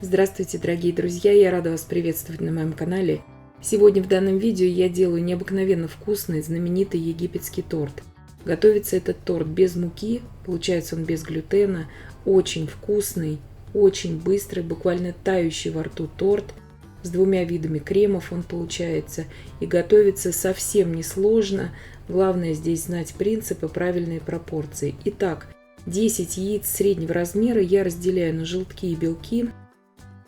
Здравствуйте, дорогие друзья! Я рада вас приветствовать на моем канале. Сегодня в данном видео я делаю необыкновенно вкусный, знаменитый египетский торт. Готовится этот торт без муки, получается он без глютена, очень вкусный, очень быстрый, буквально тающий во рту торт. С двумя видами кремов он получается и готовится совсем несложно. Главное здесь знать принципы, правильные пропорции. Итак, 10 яиц среднего размера я разделяю на желтки и белки.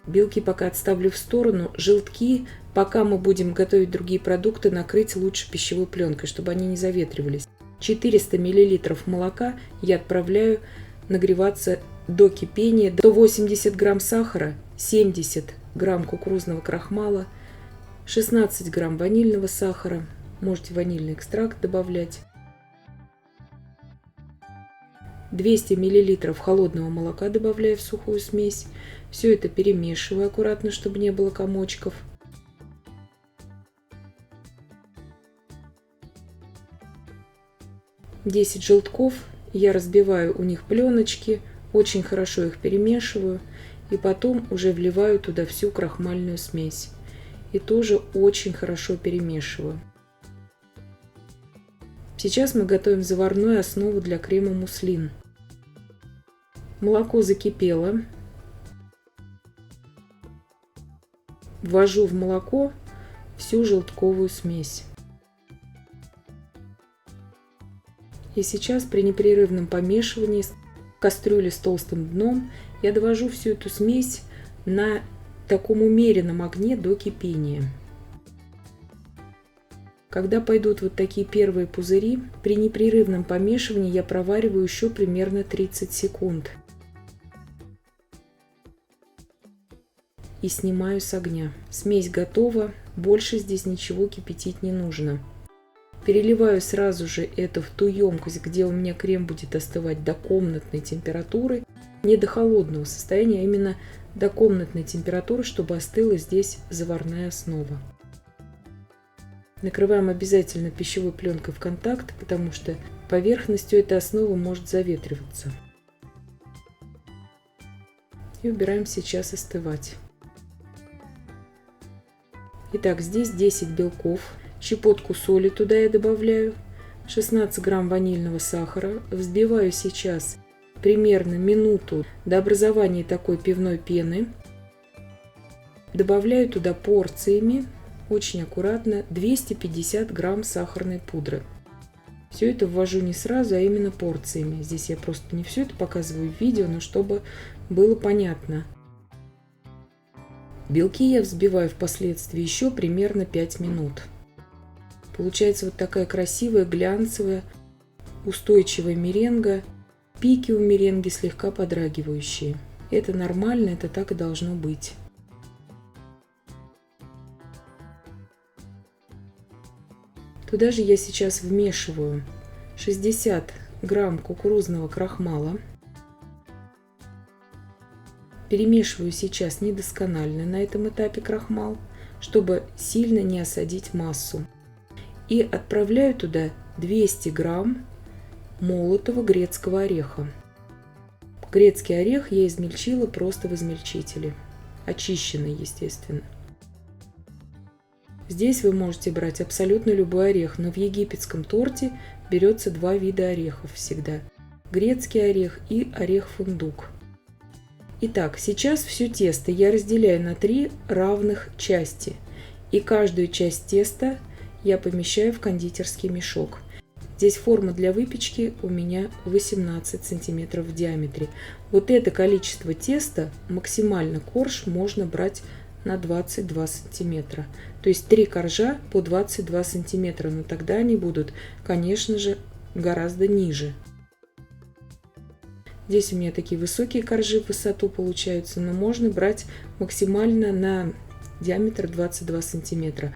Белки пока отставлю в сторону. Желтки, пока мы будем готовить другие продукты, накрыть лучше пищевой пленкой, чтобы они не заветривались. 400 мл молока я отправляю нагреваться до кипения. 180 грамм сахара, 70 грамм кукурузного крахмала, 16 грамм ванильного сахара. Можете ванильный экстракт добавлять. 200 мл холодного молока добавляю в сухую смесь. Все это перемешиваю аккуратно, чтобы не было комочков. Десять желтков. Я разбиваю у них пленочки, очень хорошо их перемешиваю. И потом уже вливаю туда всю крахмальную смесь. И тоже очень хорошо перемешиваю. Сейчас мы готовим заварную основу для крема муслин. Молоко закипело. Ввожу в молоко всю желтковую смесь. И сейчас при непрерывном помешивании в кастрюле с толстым дном я довожу всю эту смесь на таком умеренном огне до кипения. Когда пойдут вот такие первые пузыри, при непрерывном помешивании я провариваю еще примерно 30 секунд. И снимаю с огня. Смесь готова, больше здесь ничего кипятить не нужно. Переливаю сразу же это в ту емкость, где у меня крем будет остывать до комнатной температуры. Не до холодного состояния, а именно до комнатной температуры, чтобы остыла здесь заварная основа. Накрываем обязательно пищевой пленкой в контакт, потому что поверхностью этой основы может заветриваться. И убираем сейчас остывать. Итак, здесь 10 белков, щепотку соли туда я добавляю, 16 грамм ванильного сахара. Взбиваю сейчас примерно минуту до образования такой пивной пены. Добавляю туда порциями, очень аккуратно, 250 грамм сахарной пудры. Все это ввожу не сразу, а именно порциями. Здесь я просто не все это показываю в видео, но чтобы было понятно. Белки я взбиваю впоследствии еще примерно 5 минут. Получается вот такая красивая, глянцевая, устойчивая меренга. Пики у меренги слегка подрагивающие. Это нормально, это так и должно быть. Туда же я сейчас вмешиваю 60 грамм кукурузного крахмала. Перемешиваю сейчас недосконально на этом этапе крахмал, чтобы сильно не осадить массу. И отправляю туда 200 грамм молотого грецкого ореха. Грецкий орех я измельчила просто в измельчителе, очищенный, естественно. Здесь вы можете брать абсолютно любой орех, но в египетском торте берется два вида орехов всегда. Грецкий орех и орех-фундук. Итак, сейчас все тесто я разделяю на 3 равных части. И каждую часть теста я помещаю в кондитерский мешок. Здесь форма для выпечки у меня 18 сантиметров в диаметре. Вот это количество теста, максимально корж можно брать на 22 сантиметра. То есть 3 коржа по 22 сантиметра, но тогда они будут, конечно же, гораздо ниже. Здесь у меня такие высокие коржи в высоту получаются, но можно брать максимально на диаметр 22 сантиметра.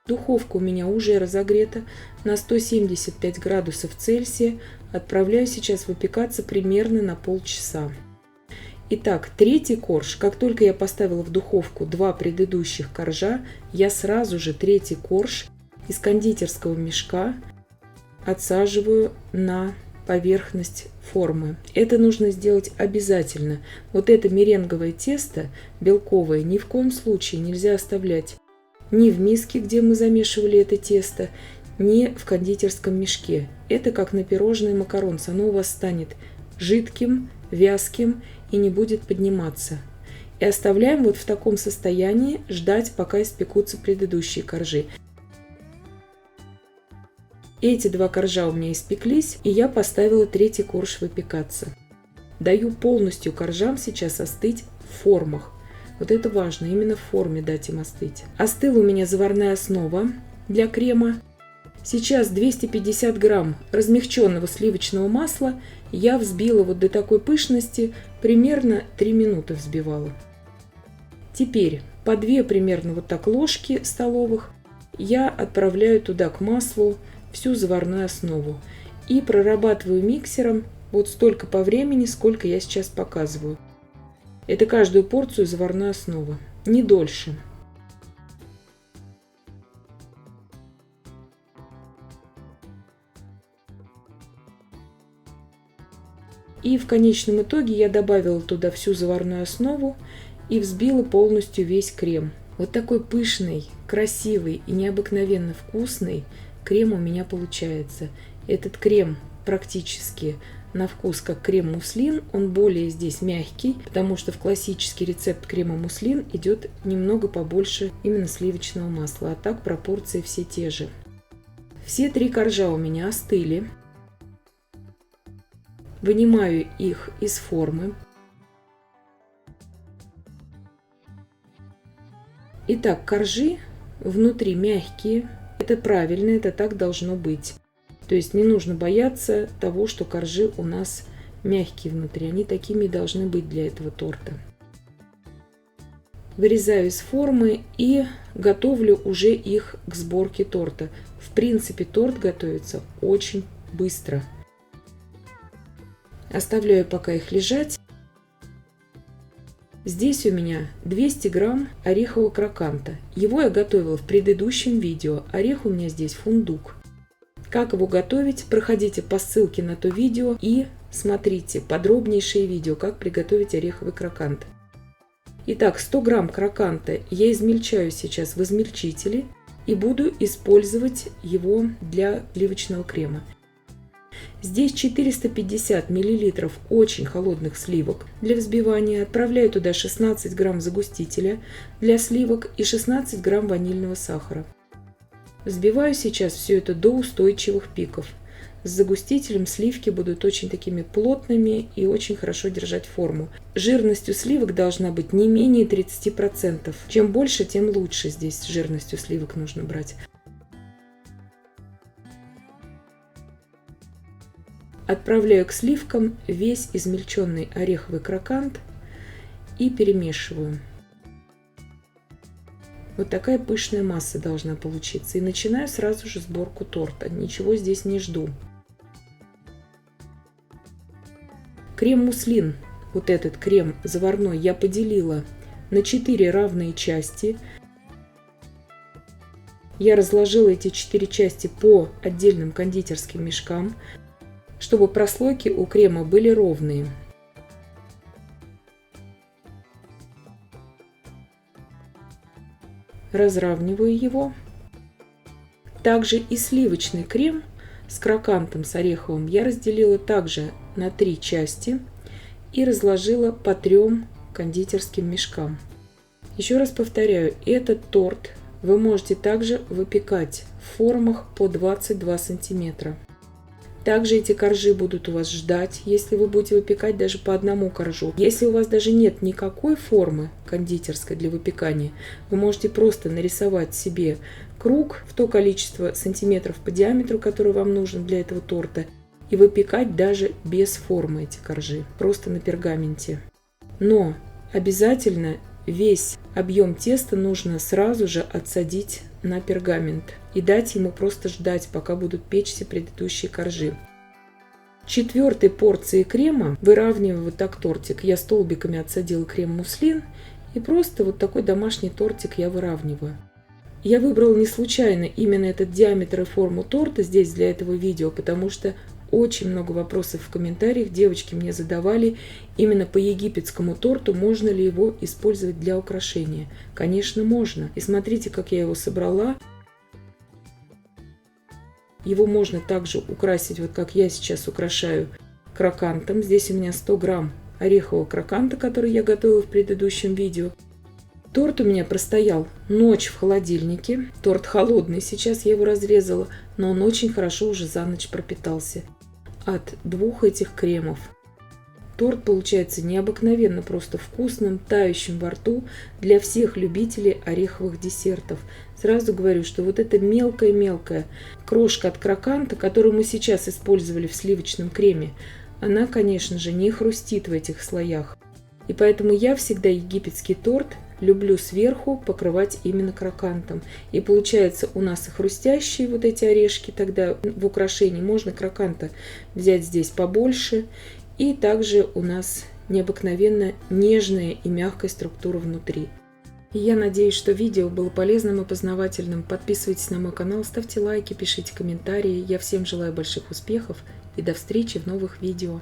Духовка у меня уже разогрета на 175 градусов Цельсия. Отправляю сейчас выпекаться примерно на полчаса. Итак, третий корж, как только я поставила в духовку 2 предыдущих коржа, я сразу же третий корж из кондитерского мешка отсаживаю на поверхность формы. Это нужно сделать обязательно. Вот это меренговое тесто белковое ни в коем случае нельзя оставлять ни в миске, где мы замешивали это тесто, ни в кондитерском мешке. Это как на пирожное макаронс. Оно у вас станет жидким, вязким и не будет подниматься. И оставляем вот в таком состоянии ждать, пока испекутся предыдущие коржи. Эти два коржа у меня испеклись, и я поставила третий корж выпекаться. Даю полностью коржам сейчас остыть в формах. Вот это важно, именно в форме дать им остыть. Остыла у меня заварная основа для крема. Сейчас 250 грамм размягченного сливочного масла я взбила вот до такой пышности, примерно 3 минуты взбивала. Теперь по 2 примерно вот так ложки столовых я отправляю туда к маслу всю заварную основу и прорабатываю миксером вот столько по времени, сколько я сейчас показываю. Это каждую порцию заварной основы, не дольше. И в конечном итоге я добавила туда всю заварную основу и взбила полностью весь крем. Вот такой пышный, красивый и необыкновенно вкусный крем у меня получается. Этот крем практически на вкус как крем-муслин, он более здесь мягкий, потому что в классический рецепт крема-муслин идет немного побольше именно сливочного масла, а так пропорции все те же. Все 3 коржа у меня остыли. Вынимаю их из формы. Итак, коржи внутри мягкие. Это правильно, это так должно быть. То есть не нужно бояться того, что коржи у нас мягкие внутри. Они такими и должны быть для этого торта. Вырезаю из формы и готовлю уже их к сборке торта. В принципе, торт готовится очень быстро. Оставляю пока их лежать. Здесь у меня 200 грамм орехового кроканта. Его я готовила в предыдущем видео. Орех у меня здесь фундук. Как его готовить, проходите по ссылке на то видео и смотрите подробнейшее видео, как приготовить ореховый крокант. Итак, 100 грамм кроканта я измельчаю сейчас в измельчителе и буду использовать его для сливочного крема. Здесь 450 мл очень холодных сливок для взбивания. Отправляю туда 16 грамм загустителя для сливок и 16 грамм ванильного сахара. Взбиваю сейчас все это до устойчивых пиков. С загустителем сливки будут очень такими плотными и очень хорошо держать форму. Жирность у сливок должна быть не менее 30%. Чем больше, тем лучше здесь жирность у сливок нужно брать. Отправляю к сливкам весь измельченный ореховый крокант и перемешиваю. Вот такая пышная масса должна получиться. И начинаю сразу же сборку торта. Ничего здесь не жду. Крем-муслин, вот этот крем заварной, я поделила на 4 равные части. Я разложила эти 4 части по отдельным кондитерским мешкам, чтобы прослойки у крема были ровные. Разравниваю его. Также и сливочный крем с крокантом, с ореховым я разделила также на 3 части и разложила по 3 кондитерским мешкам. Еще раз повторяю, этот торт вы можете также выпекать в формах по 22 сантиметра. Также эти коржи будут у вас ждать, если вы будете выпекать даже по одному коржу. Если у вас даже нет никакой формы кондитерской для выпекания, вы можете просто нарисовать себе круг в то количество сантиметров по диаметру, который вам нужен для этого торта, и выпекать даже без формы эти коржи, просто на пергаменте. Но обязательно весь объем теста нужно сразу же отсадить на пергамент и дать ему просто ждать, пока будут печься предыдущие коржи. 4-й порции крема выравниваю вот так тортик. Я столбиками отсадила крем-муслин и просто вот такой домашний тортик я выравниваю. Я выбрала не случайно именно этот диаметр и форму торта здесь для этого видео, потому что очень много вопросов в комментариях. Девочки мне задавали именно по египетскому торту, можно ли его использовать для украшения. Конечно, можно. И смотрите, как я его собрала. Его можно также украсить, вот как я сейчас украшаю, крокантом. Здесь у меня 100 грамм орехового кроканта, который я готовила в предыдущем видео. Торт у меня простоял ночь в холодильнике. Торт холодный, сейчас я его разрезала, но он очень хорошо уже за ночь пропитался от двух этих кремов. Торт получается необыкновенно просто вкусным, тающим во рту для всех любителей ореховых десертов. Сразу говорю, что вот эта мелкая-мелкая крошка от кроканта, которую мы сейчас использовали в сливочном креме, она, конечно же, не хрустит в этих слоях. И поэтому я всегда египетский торт люблю сверху покрывать именно крокантом. И получается у нас и хрустящие вот эти орешки тогда в украшении. Можно кроканта взять здесь побольше. И также у нас необыкновенно нежная и мягкая структура внутри. И я надеюсь, что видео было полезным и познавательным. Подписывайтесь на мой канал, ставьте лайки, пишите комментарии. Я всем желаю больших успехов и до встречи в новых видео.